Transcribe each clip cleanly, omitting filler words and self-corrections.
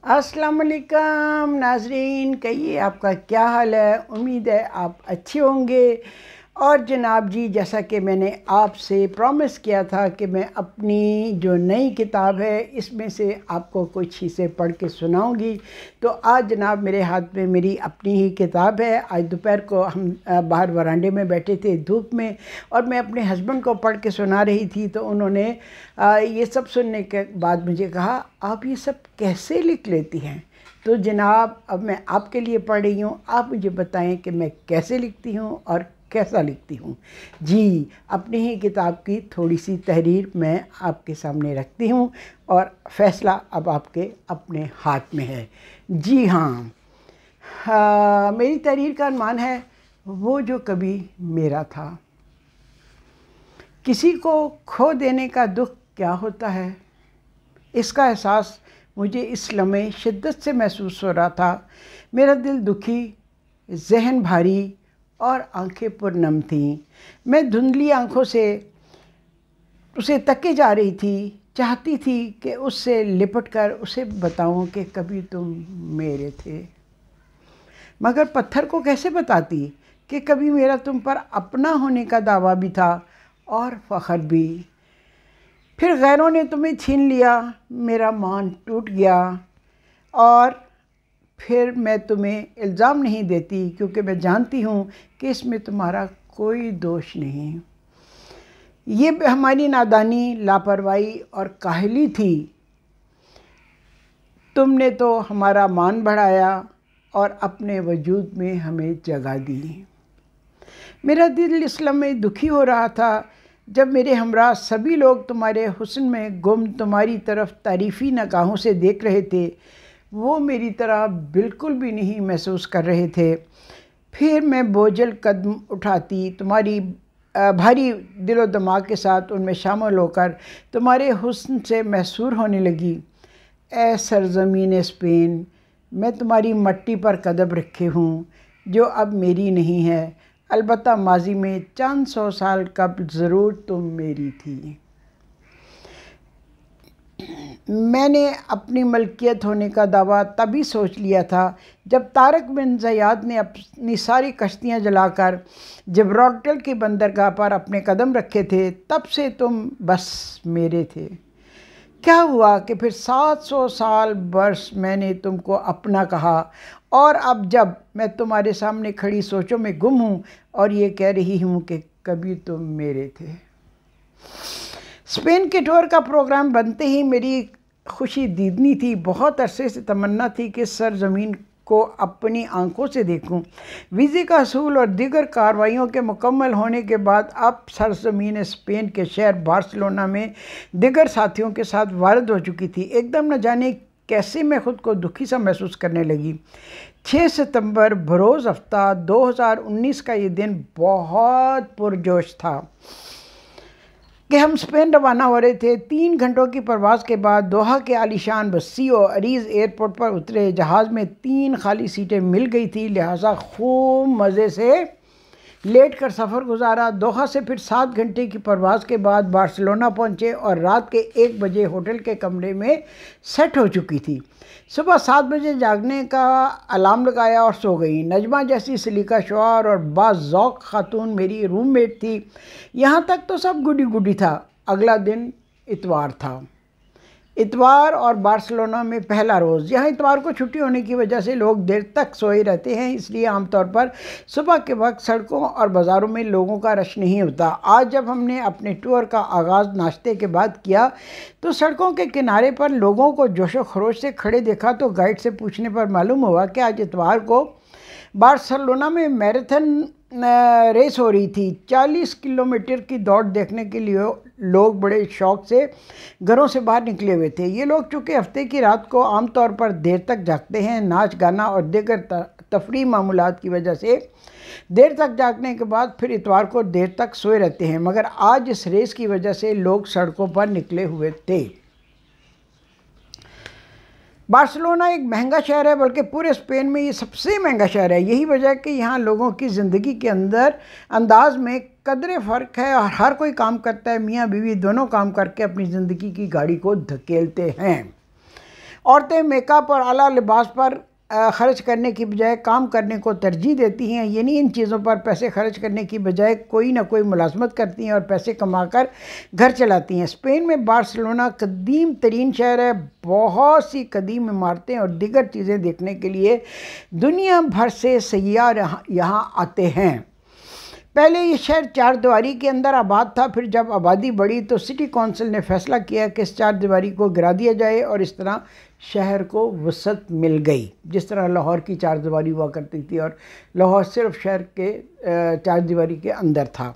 अस्सलाम वालेकुम नाजरीन, कहिए आपका क्या हाल है। उम्मीद है आप अच्छे होंगे। और जनाब जी, जैसा कि मैंने आपसे प्रॉमिस किया था कि मैं अपनी जो नई किताब है इसमें से आपको कुछ हिस्से पढ़ के सुनाऊंगी, तो आज जनाब मेरे हाथ में मेरी अपनी ही किताब है। आज दोपहर को हम बाहर वरांडे में बैठे थे धूप में, और मैं अपने हस्बैंड को पढ़ के सुना रही थी, तो उन्होंने ये सब सुनने के बाद मुझे कहा, आप ये सब कैसे लिख लेती हैं। तो जनाब अब मैं आपके लिए पढ़ रही हूँ, आप मुझे बताएं कि मैं कैसे लिखती हूँ और कैसा लिखती हूँ। जी, अपनी ही किताब की थोड़ी सी तहरीर मैं आपके सामने रखती हूँ, और फ़ैसला अब आपके अपने हाथ में है। जी हाँ, मेरी तहरीर का अनुमान है, वो जो कभी मेरा था। किसी को खो देने का दुख क्या होता है, इसका एहसास मुझे इस लम्हे शिद्दत से महसूस हो रहा था। मेरा दिल दुखी, जहन भारी और आंखें पुरनम थीं। मैं धुंधली आंखों से उसे तके जा रही थी, चाहती थी कि उससे लिपट कर उसे बताऊं कि कभी तुम मेरे थे, मगर पत्थर को कैसे बताती कि कभी मेरा तुम पर अपना होने का दावा भी था और फ़ख्र भी। फिर गैरों ने तुम्हें छीन लिया, मेरा मान टूट गया। और फिर मैं तुम्हें इल्ज़ाम नहीं देती, क्योंकि मैं जानती हूँ कि इसमें तुम्हारा कोई दोष नहीं। ये हमारी नादानी, लापरवाही और काहली थी। तुमने तो हमारा मान बढ़ाया और अपने वजूद में हमें जगा दी। मेरा दिल इस लम्हे दुखी हो रहा था जब मेरे हमरा सभी लोग तुम्हारे हुस्न में गुम तुम्हारी तरफ तारीफ़ी निगाहों से देख रहे थे। वो मेरी तरह बिल्कुल भी नहीं महसूस कर रहे थे। फिर मैं बोझल कदम उठाती, तुम्हारी भारी दिलो दिमाग के साथ उनमें शामिल होकर तुम्हारे हुस्न से मैसूर होने लगी। ए सरज़मीन स्पेन, मैं तुम्हारी मट्टी पर कदम रखे हूँ जो अब मेरी नहीं है। अलबत्ता माजी में चंद सौ साल कबल ज़रूर तुम मेरी थी। मैंने अपनी मलकियत होने का दावा तभी सोच लिया था जब तारक बिन ज़याद ने अपनी सारी कश्तियाँ जलाकर जिब्राल्टर की बंदरगाह पर अपने कदम रखे थे। तब से तुम बस मेरे थे। क्या हुआ कि फिर 700 साल वर्ष मैंने तुमको अपना कहा, और अब जब मैं तुम्हारे सामने खड़ी सोचों में गुम हूँ और ये कह रही हूँ कि कभी तुम मेरे थे। स्पेन के टूर का प्रोग्राम बनते ही मेरी खुशी दीदनी थी। बहुत अरसे से तमन्ना थी कि सरज़मीन को अपनी आंखों से देखूं। वीज़े का असूल और दीगर कार्रवाइयों के मुकम्मल होने के बाद अब सरज़मीन स्पेन के शहर बार्सिलोना में दीगर साथियों के साथ वारद हो चुकी थी। एकदम न जाने कैसे मैं ख़ुद को दुखी सा महसूस करने लगी। 6 सितंबर बरोज़ हफ्ता 2019 का ये दिन बहुत पुरजोश था कि हम स्पेन रवाना हो रहे थे। 3 घंटों की परवाज़ के बाद दोहा के आलीशान बस्सियो अरीज़ एयरपोर्ट पर उतरे। जहाज़ में 3 खाली सीटें मिल गई थी, लिहाजा खूब मज़े से लेट कर सफ़र गुजारा। दोहा से फिर 7 घंटे की परवाज़ के बाद बार्सिलोना पहुँचे और रात के 1 बजे होटल के कमरे में सेट हो चुकी थी। सुबह 7 बजे जागने का अलार्म लगाया और सो गई। नजमा जैसी सलीका शुआर और बाज़ौक़ खातून मेरी रूममेट थी। यहाँ तक तो सब गुडी गुडी था। अगला दिन इतवार था। इतवार और बार्सिलोना में पहला रोज़। यहाँ इतवार को छुट्टी होने की वजह से लोग देर तक सोए रहते हैं, इसलिए आमतौर पर सुबह के वक्त सड़कों और बाज़ारों में लोगों का रश नहीं होता। आज जब हमने अपने टूर का आगाज़ नाश्ते के बाद किया तो सड़कों के किनारे पर लोगों को जोशो खरोश से खड़े देखा, तो गाइड से पूछने पर मालूम हुआ कि आज इतवार को बार्सिलोना में मैराथन रेस हो रही थी। 40 किलोमीटर की दौड़ देखने के लिए लोग बड़े शौक़ से घरों से बाहर निकले हुए थे। ये लोग चूँकि हफ्ते की रात को आमतौर पर देर तक जागते हैं, नाच गाना और दीगर तफरीही मामूलात की वजह से देर तक जागने के बाद फिर इतवार को देर तक सोए रहते हैं, मगर आज इस रेस की वजह से लोग सड़कों पर निकले हुए थे। बार्सिलोना एक महंगा शहर है, बल्कि पूरे स्पेन में ये सबसे महंगा शहर है। यही वजह है कि यहाँ लोगों की ज़िंदगी के अंदाज में कदरे फ़र्क है और हर कोई काम करता है। मियाँ बीवी दोनों काम करके अपनी ज़िंदगी की गाड़ी को धकेलते हैं। औरतें मेकअप और आला लिबास पर खर्च करने की बजाय काम करने को तरजीह देती हैं, यानी इन चीज़ों पर पैसे खर्च करने की बजाय कोई ना कोई मुलाजमत करती हैं और पैसे कमाकर घर चलाती हैं। स्पेन में बार्सिलोना कदीम तरीन शहर है। बहुत सी कदीम इमारतें और दीगर चीज़ें देखने के लिए दुनिया भर से सैयाह यहाँ आते हैं। पहले ये शहर चारदीवारी के अंदर आबाद था, फिर जब आबादी बढ़ी तो सिटी कौंसिल ने फैसला किया कि इस चारदीवारी को गिरा दिया जाए और इस तरह शहर को वसअत मिल गई, जिस तरह लाहौर की चारदीवारी हुआ करती थी और लाहौर सिर्फ शहर के चारदीवारी के अंदर था।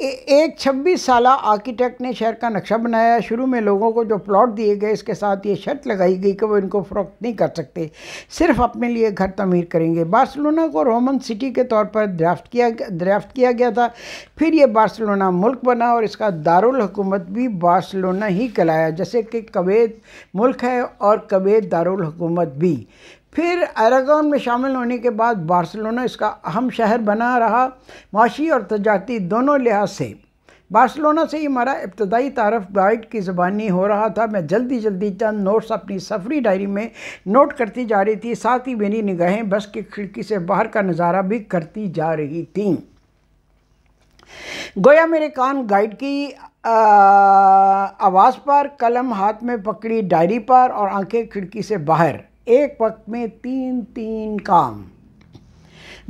एक 26 साला आर्किटेक्ट ने शहर का नक्शा बनाया। शुरू में लोगों को जो प्लॉट दिए गए, इसके साथ ये शर्त लगाई गई कि वो इनको फ़रोख्त नहीं कर सकते, सिर्फ अपने लिए घर तमीर करेंगे। बार्सिलोना को रोमन सिटी के तौर पर ड्राफ्ट किया गया था। फिर ये बार्सिलोना मुल्क बना और इसका दारुल हुकूमत भी बार्सिलोना ही कहलाया, जैसे कि कुवैत मुल्क है और कुवैत दारुल हुकूमत भी। फिर अरागोन में शामिल होने के बाद बार्सिलोना इसका अहम शहर बना रहा, माशी और तजारती दोनों लिहाज से। बार्सिलोना से ही हमारा इब्तदाई तारफ़ गाइड की ज़बानी हो रहा था। मैं जल्दी चंद नोट्स अपनी सफरी डायरी में नोट करती जा रही थी, साथ ही मेरी निगाहें बस की खिड़की से बाहर का नज़ारा भी करती जा रही थीं। गोया मेरे कान गाइड की आवाज़ पर, कलम हाथ में पकड़ी डायरी पर और आंखें खिड़की से बाहर, एक वक्त में तीन काम।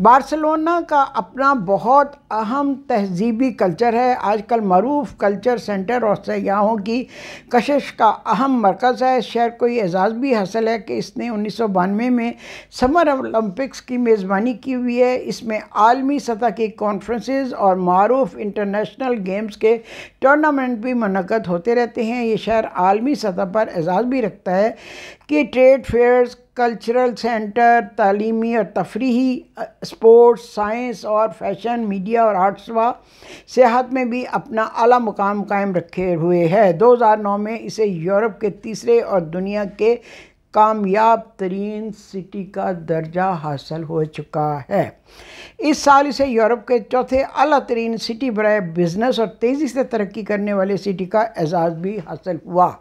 बार्सिलोना का अपना बहुत अहम तहजीबी कल्चर है। आजकल मरूफ कल्चर सेंटर और सयाहों की कशिश का अहम मरकज़ है। शहर को ये एजाज़ भी हासिल है कि इसने 1992 में समर ओलंपिक्स की मेज़बानी की हुई है। इसमें आलमी सतह की कॉन्फ्रेंसेस और मरूफ इंटरनेशनल गेम्स के टूर्नामेंट भी मुनक़द होते रहते हैं। ये शहर आलमी सतह पर एजाज़ भी रखता है कि ट्रेड फेयर्स, कल्चरल सेंटर, तालीमी और तफरीही, स्पोर्ट्स, साइंस और फैशन, मीडिया और आर्ट्स व सियाहत में भी अपना आला मुकाम कायम रखे हुए है। 2009 में इसे यूरोप के तीसरे और दुनिया के कामयाब तरीन सिटी का दर्जा हासिल हो चुका है। इस साल इसे यूरोप के चौथे आला तरीन सिटी बराए बिजनेस और तेज़ी से तरक्की करने वाले सिटी का एजाज़ भी हासिल हुआ।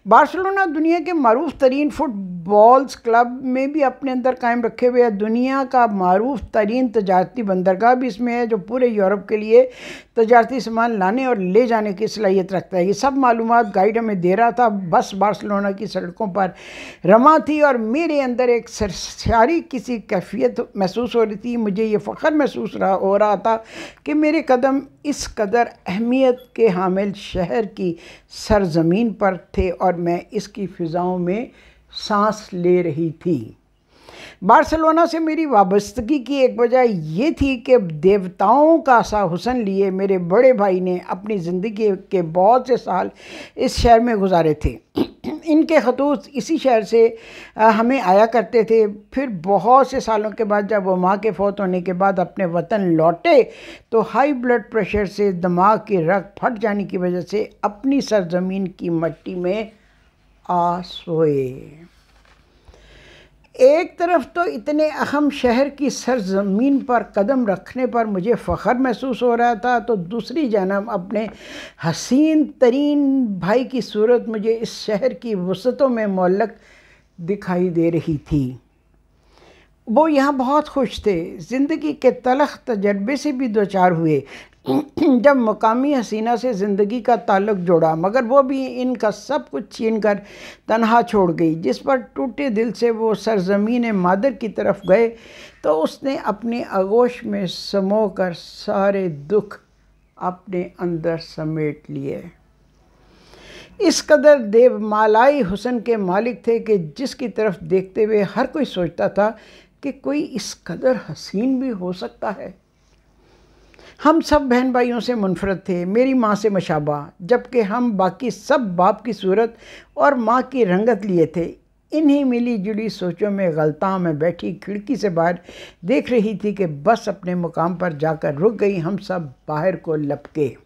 बार्सिलोना दुनिया के मारूफ तरीन फुटबॉल्स क्लब में भी अपने अंदर कायम रखे हुए है। दुनिया का मारूफ तरीन तजारती बंदरगाह भी इसमें है, जो पूरे यूरोप के लिए तजारती सामान लाने और ले जाने की सलाहियत रखता है। ये सब मालूमात गाइड हमें दे रहा था। बस बार्सिलोना की सड़कों पर रमा थी और मेरे अंदर एक सरसारी किसी कैफियत महसूस हो रही थी। मुझे ये फ़ख्र महसूस हो रहा था कि मेरे कदम इस कदर अहमियत के हामिल शहर की सरजमीन पर थे और मैं इसकी फ़िज़ाओं में सांस ले रही थी। बार्सिलोना से मेरी वाबस्तगी की एक वजह ये थी कि देवताओं का सा हुस्न लिए मेरे बड़े भाई ने अपनी ज़िंदगी के बहुत से साल इस शहर में गुजारे थे। इनके खतूत इसी शहर से हमें आया करते थे। फिर बहुत से सालों के बाद जब वो माँ के फौत होने के बाद अपने वतन लौटे तो हाई ब्लड प्रेशर से दिमाग की रग फट जाने की वजह से अपनी सरजमीन की मिट्टी में आ सोए। एक तरफ तो इतने अहम शहर की सरजमीन पर कदम रखने पर मुझे फ़ख्र महसूस हो रहा था, तो दूसरी जानब अपने हसीन तरीन भाई की सूरत मुझे इस शहर की वसअतों में मुअल्लक़ दिखाई दे रही थी। वो यहाँ बहुत खुश थे, ज़िंदगी के तलख़ तजर्बे से भी दो चार हुए जब मुकामी हसीना से ज़िंदगी का ताल्लुक़ जोड़ा, मगर वो भी इनका सब कुछ छीन कर तन्हा छोड़ गई। जिस पर टूटे दिल से वो सरज़मीन मादर की तरफ गए तो उसने अपनी आगोश में समो कर सारे दुख अपने अंदर समेट लिए। इस कदर देवमालाई हुस्न के मालिक थे कि जिसकी तरफ देखते हुए हर कोई सोचता था कि कोई इस कदर हसीन भी हो सकता है। हम सब बहन भाइयों से मुनफरद थे, मेरी माँ से मशाबा, जबकि हम बाकी सब बाप की सूरत और माँ की रंगत लिए थे। इन्हीं मिली जुली सोचों में गलतां में बैठी खिड़की से बाहर देख रही थी कि बस अपने मुकाम पर जाकर रुक गई। हम सब बाहर को लपके।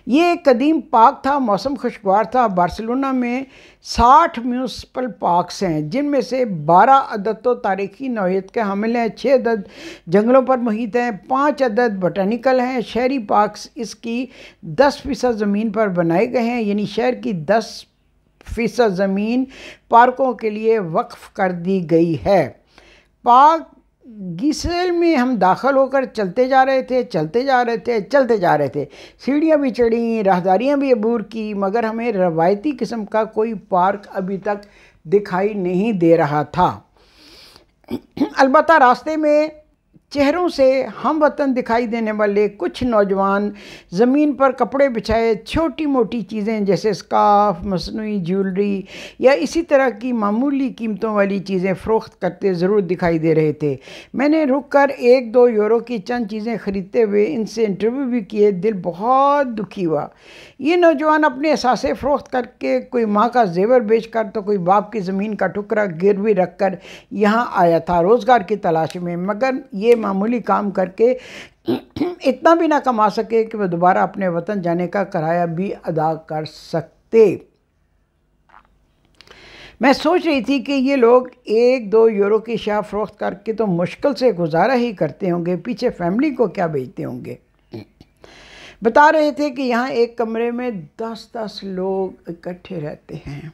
ये एक कदीम पार्क था, मौसम खुशगवार था। बार्सिलोना में 60 म्यूनसिपल पार्क्स हैं, जिनमें से 12 अदद तो तारीख़ी नौइयत के हामिल हैं, 6 अदद जंगलों पर मुहित हैं, 5 अदद बोटानिकल हैं। शहरी पार्क्स इसकी 10% ज़मीन पर बनाए गए हैं, यानी शहर की 10 फ़ीसद ज़मीन पार्कों के लिए वक्फ कर दी गई है। पाक गीसेल में हम दाखिल होकर चलते जा रहे थे। सीढ़ियाँ भी चढ़ी, राहदारियाँ भी अबूर की, मगर हमें रवायती किस्म का कोई पार्क अभी तक दिखाई नहीं दे रहा था। अलबत्ता रास्ते में चेहरों से हम वतन दिखाई देने वाले कुछ नौजवान ज़मीन पर कपड़े बिछाए छोटी मोटी चीज़ें जैसे स्कार्फ, मसनूई ज्वेलरी या इसी तरह की मामूली कीमतों वाली चीज़ें फ़रोख्त करते ज़रूर दिखाई दे रहे थे। मैंने रुककर 1-2 यूरो की चंद चीज़ें ख़रीदते हुए इनसे इंटरव्यू भी किए। दिल बहुत दुखी हुआ। ये नौजवान अपने असासे फ़रोख्त करके, कोई माँ का जेवर बेचकर तो कोई बाप की ज़मीन का टुकड़ा गिरवी रख कर यहाँ आया था रोज़गार की तलाश में, मगर ये मामूली काम करके इतना भी ना कमा सके कि वह दोबारा अपने वतन जाने का किराया भी अदा कर सकते। मैं सोच रही थी कि ये लोग 1-2 यूरो की शाह फ़रोख्त करके तो मुश्किल से गुजारा ही करते होंगे, पीछे फैमिली को क्या बेचते होंगे। बता रहे थे कि यहाँ एक कमरे में 10-10 लोग इकट्ठे रहते हैं।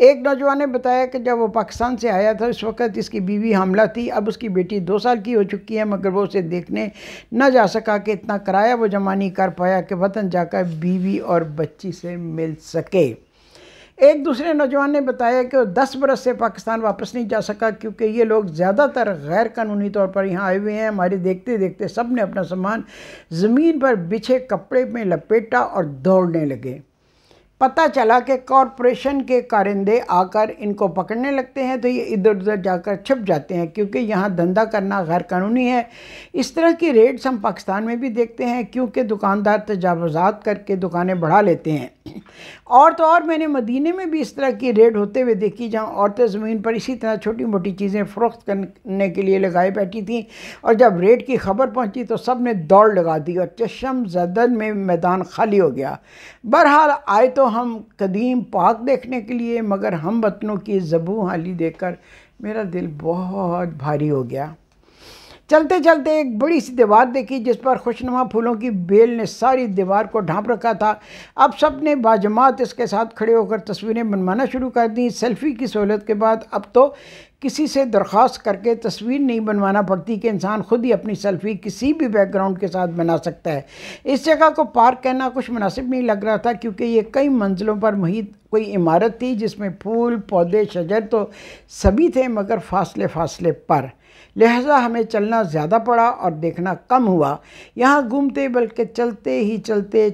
एक नौजवान ने बताया कि जब वो पाकिस्तान से आया था उस वक़्त इसकी बीवी हामला थी। अब उसकी बेटी 2 साल की हो चुकी है, मगर वो उसे देखने न जा सका कि इतना किराया वो जमा नहीं कर पाया कि वतन जाकर बीवी और बच्ची से मिल सके। एक दूसरे नौजवान ने बताया कि वो 10 बरस से पाकिस्तान वापस नहीं जा सका क्योंकि ये लोग ज़्यादातर गैर कानूनी तौर पर यहाँ आए हुए हैं। हमारे देखते देखते सब ने अपना सामान ज़मीन पर बिछे कपड़े में लपेटा और दौड़ने लगे। पता चला कि कॉरपोरेशन के कारिंदे आकर इनको पकड़ने लगते हैं तो ये इधर उधर जाकर छुप जाते हैं क्योंकि यहाँ धंधा करना गैर कानूनी है। इस तरह की रेड्स हम पाकिस्तान में भी देखते हैं क्योंकि दुकानदार तजावुज़ात करके दुकानें बढ़ा लेते हैं। और तो और मैंने मदीने में भी इस तरह की रेड होते हुए देखी जहाँ औरतें ज़मीन पर इसी तरह छोटी मोटी चीज़ें फ़रोख्त करने के लिए लगाए बैठी थीं और जब रेड की खबर पहुँची तो सब ने दौड़ लगा दी और चशम ज़दन में मैदान खाली हो गया। बहरहाल आए तो हम कदीम पाक देखने के लिए, मगर हम वतनों की ज़बू हाली देखकर मेरा दिल बहुत भारी हो गया। चलते चलते एक बड़ी सी दीवार देखी जिस पर खुशनुमा फूलों की बेल ने सारी दीवार को ढांप रखा था। अब सब ने बाजमात इसके साथ खड़े होकर तस्वीरें बनवाना शुरू कर दी। सेल्फ़ी की सहूलत के बाद अब तो किसी से दरख्वास्त करके तस्वीर नहीं बनवाना पड़ती कि इंसान खुद ही अपनी सेल्फ़ी किसी भी बैकग्राउंड के साथ बना सकता है। इस जगह को पार्क कहना कुछ मुनासिब नहीं लग रहा था क्योंकि ये कई मंजिलों पर मुहित कोई इमारत थी जिसमें फूल पौधे शजर तो सभी थे मगर फासले फासले पर, लिहाजा हमें चलना ज़्यादा पड़ा और देखना कम हुआ। यहाँ घूमते बल्कि चलते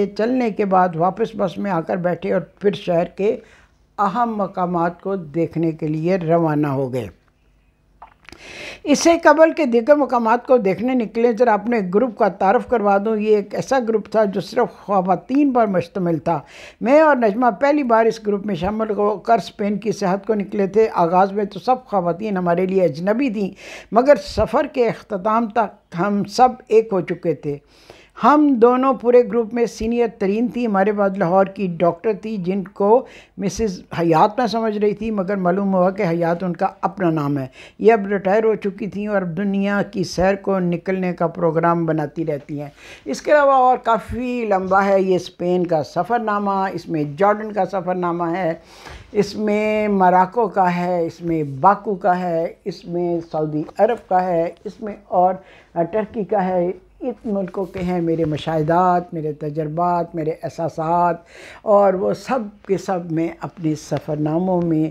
चलने के बाद वापस बस में आकर बैठे और फिर शहर के अहम मकामात को देखने के लिए रवाना हो गए। इससे कबल के दीगर मकामात को देखने निकले ज़रा अपने ग्रुप का तारफ़ करवा दूँ। ये एक ऐसा ग्रुप था जो सिर्फ ख़वातीन पर मुश्तमिल था। मैं और नजमा पहली बार इस ग्रुप में शामिल होकर स्पेन की सेहत को निकले थे। आगाज़ में तो सब ख़वातीन हमारे लिए अजनबी थीं, मगर सफ़र के अख्ताम तक हम सब एक हो चुके थे। हम दोनों पूरे ग्रुप में सीनियर तरीन थी। हमारे बाद लाहौर की डॉक्टर थी जिनको मिसेस हयात ना समझ रही थी, मगर मालूम हुआ कि हयात उनका अपना नाम है। ये अब रिटायर हो चुकी थी और अब दुनिया की सैर को निकलने का प्रोग्राम बनाती रहती हैं। इसके अलावा और काफ़ी लंबा है ये स्पेन का सफ़रनामा। इसमें जॉर्डन का सफ़रनामा है, इसमें मोरक्को का है, इसमें बाकू का है, इसमें सऊदी अरब का है, इसमें और टर्की का है। इन मुल्कों के हैं मेरे मुशाहिदात, मेरे तजर्बात, मेरे एहसासात, और वो सब के सब मैं अपने सफ़रनामों में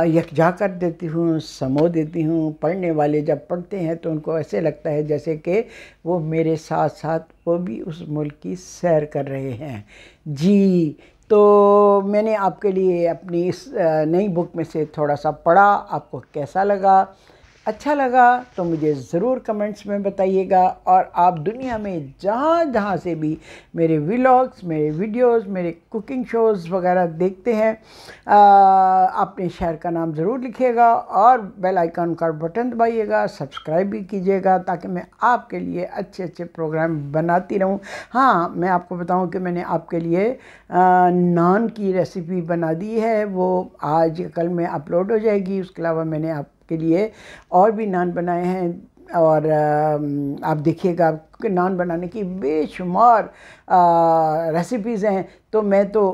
यकजा कर देती हूँ, समो देती हूँ। पढ़ने वाले जब पढ़ते हैं तो उनको ऐसे लगता है जैसे कि वो मेरे साथ साथ वो भी उस मुल्क की सैर कर रहे हैं। जी, तो मैंने आपके लिए अपनी इस नई बुक में से थोड़ा सा पढ़ा। आपको कैसा लगा? अच्छा लगा तो मुझे ज़रूर कमेंट्स में बताइएगा। और आप दुनिया में जहाँ जहाँ से भी मेरे व्लॉग्स, मेरे वीडियोस, मेरे कुकिंग शोज़ वगैरह देखते हैं, अपने शहर का नाम ज़रूर लिखिएगा और बेल आइकन का बटन दबाइएगा, सब्सक्राइब भी कीजिएगा ताकि मैं आपके लिए अच्छे अच्छे प्रोग्राम बनाती रहूँ। हाँ, मैं आपको बताऊँ कि मैंने आपके लिए नान की रेसिपी बना दी है, वो आज कल में अपलोड हो जाएगी। उसके अलावा मैंने के लिए और भी नान बनाए हैं। और आप देखिएगा कि नान बनाने की बेशुमार रेसिपीज़ हैं, तो मैं तो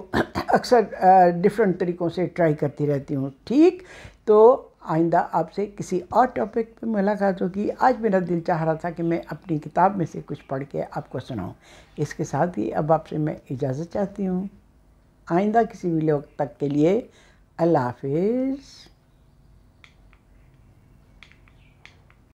अक्सर डिफरेंट तरीक़ों से ट्राई करती रहती हूँ। ठीक, तो आइंदा आपसे किसी और टॉपिक पे मुलाकात होगी। आज मेरा दिल चाह रहा था कि मैं अपनी किताब में से कुछ पढ़ के आपको सुनाऊं। इसके साथ ही अब आपसे मैं इजाज़त चाहती हूँ। आइंदा किसी वीडियो तक के लिए अल्लाह हाफिज़।